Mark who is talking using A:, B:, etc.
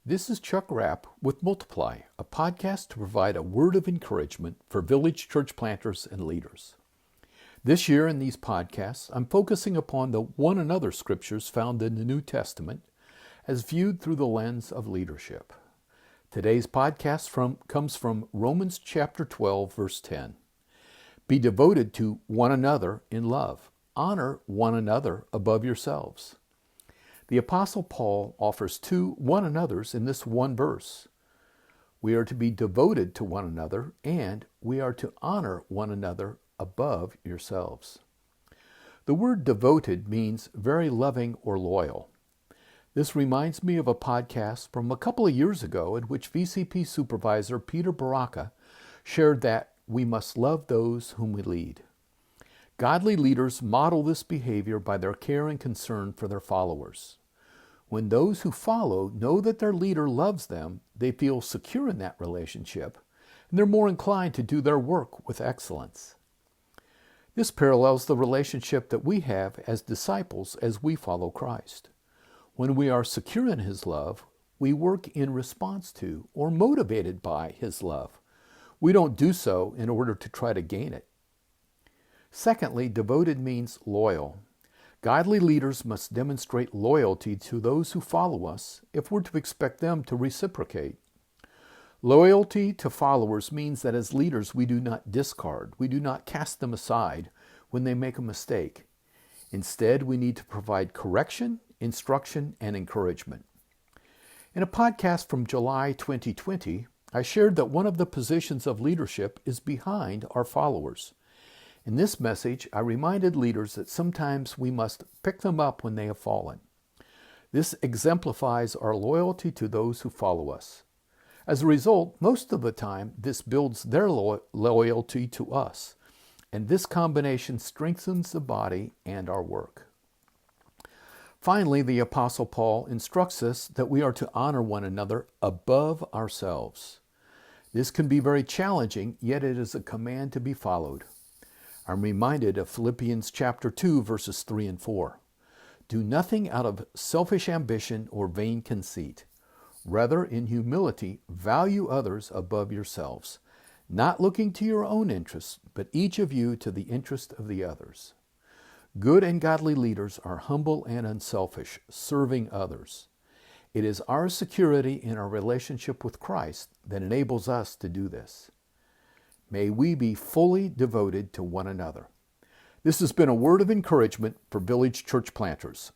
A: This is Chuck Rapp with Multiply, a podcast to provide a word of encouragement for village church planters and leaders. This year in these podcasts, I'm focusing upon the one another scriptures found in the New Testament as viewed through the lens of leadership. Today's podcast comes from Romans chapter 12, verse 10. Be devoted to one another in love. Honor one another above yourselves. The Apostle Paul offers two one another's in this one verse. We are to be devoted to one another, and we are to honor one another above yourselves. The word devoted means very loving or loyal. This reminds me of a podcast from a couple of years ago in which VCP supervisor Peter Baraka shared that we must love those whom we lead. Godly leaders model this behavior by their care and concern for their followers. When those who follow know that their leader loves them, they feel secure in that relationship, and they're more inclined to do their work with excellence. This parallels the relationship that we have as disciples as we follow Christ. When we are secure in His love, we work in response to or motivated by His love. We don't do so in order to try to gain it. Secondly, devoted means loyal. Godly leaders must demonstrate loyalty to those who follow us if we're to expect them to reciprocate. Loyalty to followers means that as leaders we do not discard, we do not cast them aside when they make a mistake. Instead, we need to provide correction, instruction, and encouragement. In a podcast from July 2020, I shared that one of the positions of leadership is behind our followers. In this message, I reminded leaders that sometimes we must pick them up when they have fallen. This exemplifies our loyalty to those who follow us. As a result, most of the time, this builds their loyalty to us, and this combination strengthens the body and our work. Finally, the Apostle Paul instructs us that we are to honor one another above ourselves. This can be very challenging, yet it is a command to be followed. I'm reminded of Philippians chapter 2, verses 3 and 4. Do nothing out of selfish ambition or vain conceit. Rather, in humility, value others above yourselves, not looking to your own interests, but each of you to the interest of the others. Good and godly leaders are humble and unselfish, serving others. It is our security in our relationship with Christ that enables us to do this. May we be fully devoted to one another. This has been a word of encouragement for village church planters.